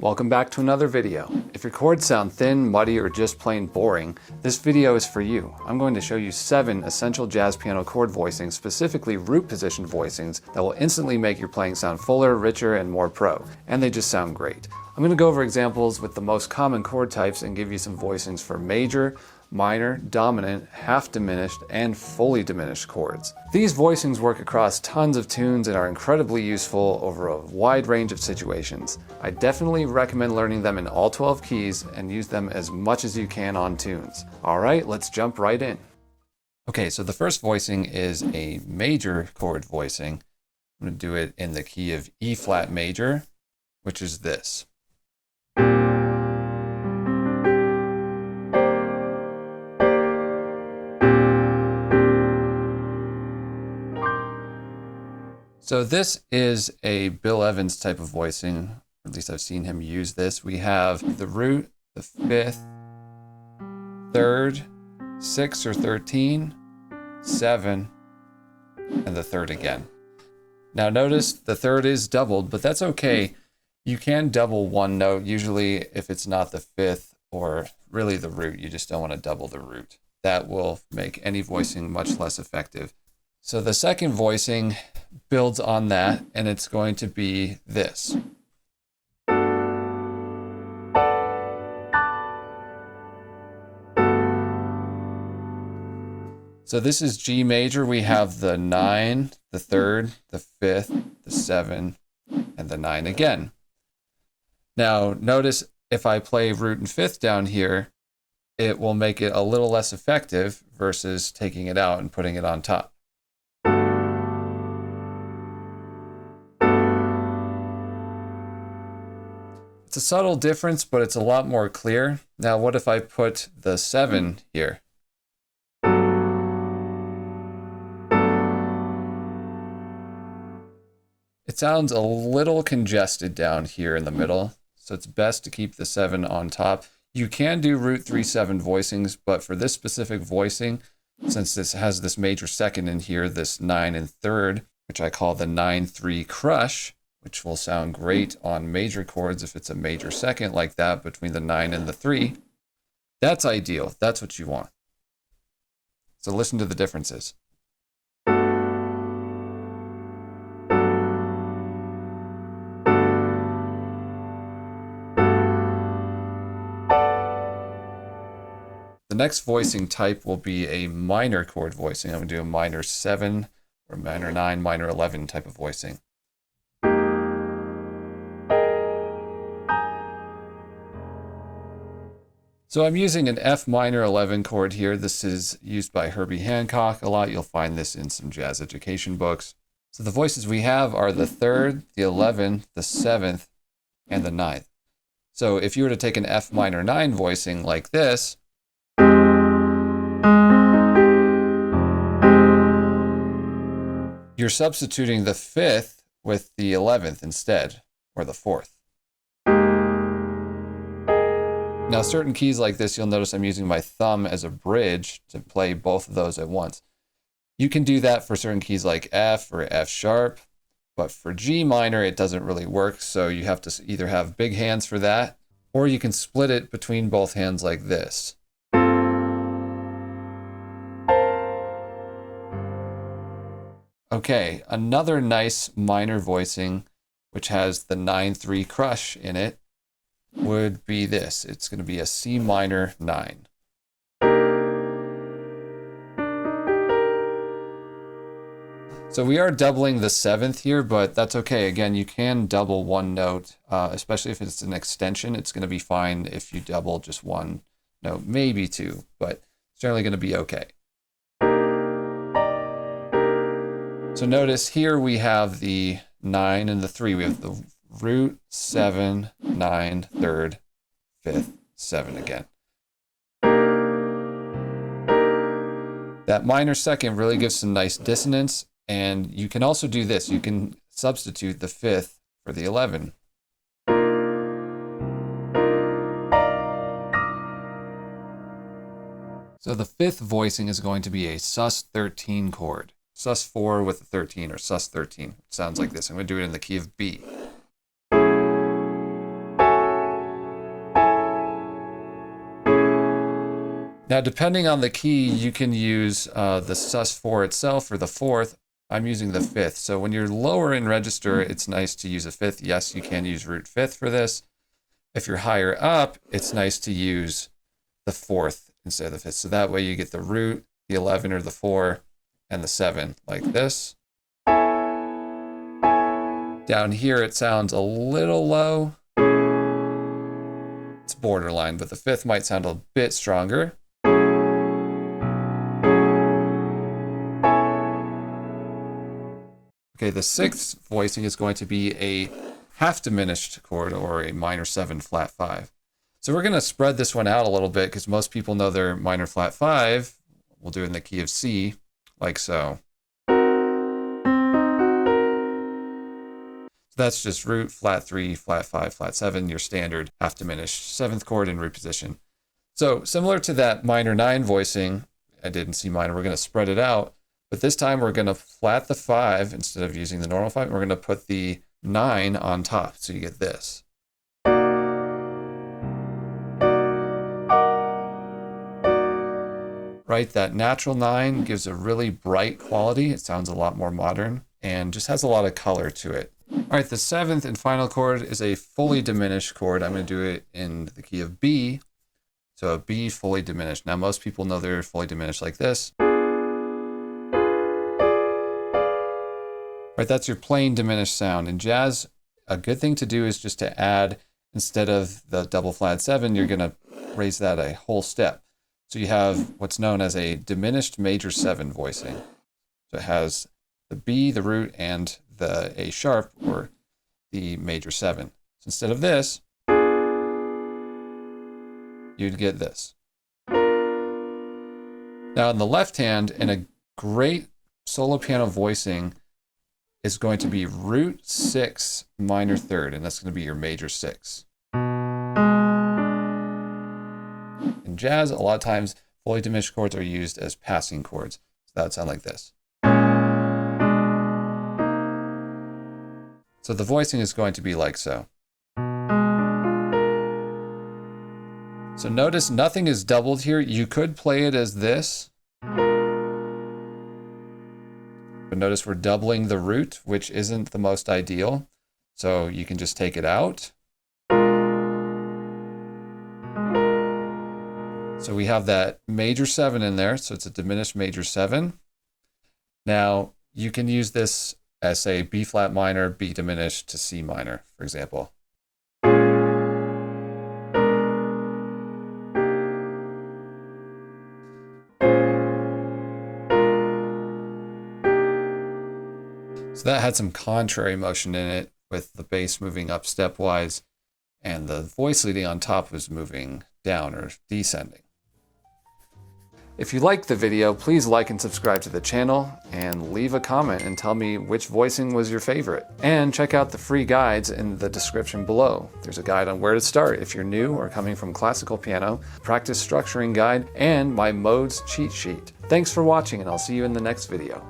Welcome back to another video. If your chords sound thin, muddy, or just plain boring, this video is for you. I'm going to show you 7 essential jazz piano chord voicings, specifically root position voicings, that will instantly make your playing sound fuller, richer, and more pro. And they just sound great. I'm going to go over examples with the most common chord types and give you some voicings for major, minor, dominant, half-diminished, and fully diminished chords. These voicings work across tons of tunes and are incredibly useful over a wide range of situations. I definitely recommend learning them in all 12 keys and use them as much as you can on tunes. Alright, let's jump right in. Okay, so the first voicing is a major chord voicing. I'm going to do it in the key of E flat major, which is this. So this is a Bill Evans type of voicing, or at least I've seen him use this. We have the root, the 5th, 3rd, 6 or 13, 7, and the 3rd again. Now notice the 3rd is doubled, but that's okay. You can double one note, usually if it's not the 5th or really the root. You just don't want to double the root. That will make any voicing much less effective. So the second voicing builds on that, and it's going to be this. So this is G major. We have the 9, the 3rd, the 5th, the 7, and the 9 again. Now notice if I play root and 5th down here, it will make it a little less effective versus taking it out and putting it on top. It's a subtle difference, but it's a lot more clear. Now, what if I put the 7 here? It sounds a little congested down here in the middle, so it's best to keep the 7 on top. You can do root 3/7 voicings, but for this specific voicing, since this has this major second in here, this 9 and 3rd, which I call the 9-3 crush, which will sound great on major chords if it's a major second like that between the 9 and the 3. That's ideal. That's what you want. So listen to the differences. The next voicing type will be a minor chord voicing. I'm going to do a minor 7 or minor 9, minor 11 type of voicing. So I'm using an F minor 11 chord here. This is used by Herbie Hancock a lot. You'll find this in some jazz education books. So the voices we have are the 3rd, the 11th, the 7th, and the 9th. So if you were to take an F minor 9 voicing like this, you're substituting the 5th with the 11th instead, or the 4th. Now, certain keys like this, you'll notice I'm using my thumb as a bridge to play both of those at once. You can do that for certain keys like F or F sharp, but for G minor, it doesn't really work. So you have to either have big hands for that, or you can split it between both hands like this. Okay, another nice minor voicing, which has the 9-3 crush in it, would be this. It's going to be a C minor 9. So we are doubling the 7th here, but that's okay. Again, you can double one note, especially if it's an extension. It's going to be fine if you double just one note, maybe 2, but it's generally going to be okay. So notice here we have the 9 and the 3. We have the root, 7, 9, 3rd, 5th, 7 again. That minor second really gives some nice dissonance, and you can also do this. You can substitute the 5th for the 11. So the 5th voicing is going to be a sus13 chord. sus4 with a 13, or sus13. It sounds like this. I'm going to do it in the key of B. Now, depending on the key, you can use the sus4 itself or the fourth. I'm using the fifth. So when you're lower in register, it's nice to use a fifth. Yes, you can use root fifth for this. If you're higher up, it's nice to use the fourth instead of the fifth. So that way you get the root, the 11 or the 4, and the 7 like this. Down here, it sounds a little low. It's borderline, but the fifth might sound a bit stronger. Okay, the sixth voicing is going to be a half-diminished chord or a minor 7 flat 5. So we're going to spread this one out a little bit because most people know their minor flat 5. We'll do it in the key of C, like so. So that's just root, flat 3, flat 5, flat 7, your standard half-diminished 7th chord in root position. So similar to that minor 9 voicing I did in C minor, we're going to spread it out. But this time we're going to flat the 5 instead of using the normal 5. We're going to put the 9 on top. So you get this. Right, that natural 9 gives a really bright quality. It sounds a lot more modern and just has a lot of color to it. All right, the 7th and final chord is a fully diminished chord. I'm going to do it in the key of B. So a B fully diminished. Now most people know they're fully diminished like this. Right, that's your plain diminished sound. In jazz, a good thing to do is just to add, instead of the double flat 7, you're going to raise that a whole step. So you have what's known as a diminished major 7 voicing. So it has the B, the root, and the A sharp, or the major 7. So instead of this, you'd get this. Now on the left hand, in a great solo piano voicing, is going to be root 6 minor 3rd, and that's going to be your major 6. In jazz, a lot of times fully diminished chords are used as passing chords. So that would sound like this. So the voicing is going to be like so. So notice nothing is doubled here. You could play it as this. But notice we're doubling the root, which isn't the most ideal. So you can just take it out. So we have that major 7 in there. So it's a diminished major 7. Now you can use this as, say, B flat minor, B diminished to C minor, for example. So that had some contrary motion in it, with the bass moving up stepwise and the voice leading on top was moving down or descending. If you liked the video, please like and subscribe to the channel and leave a comment and tell me which voicing was your favorite. And check out the free guides in the description below. There's a guide on where to start if you're new or coming from classical piano, practice structuring guide, and my modes cheat sheet. Thanks for watching, and I'll see you in the next video.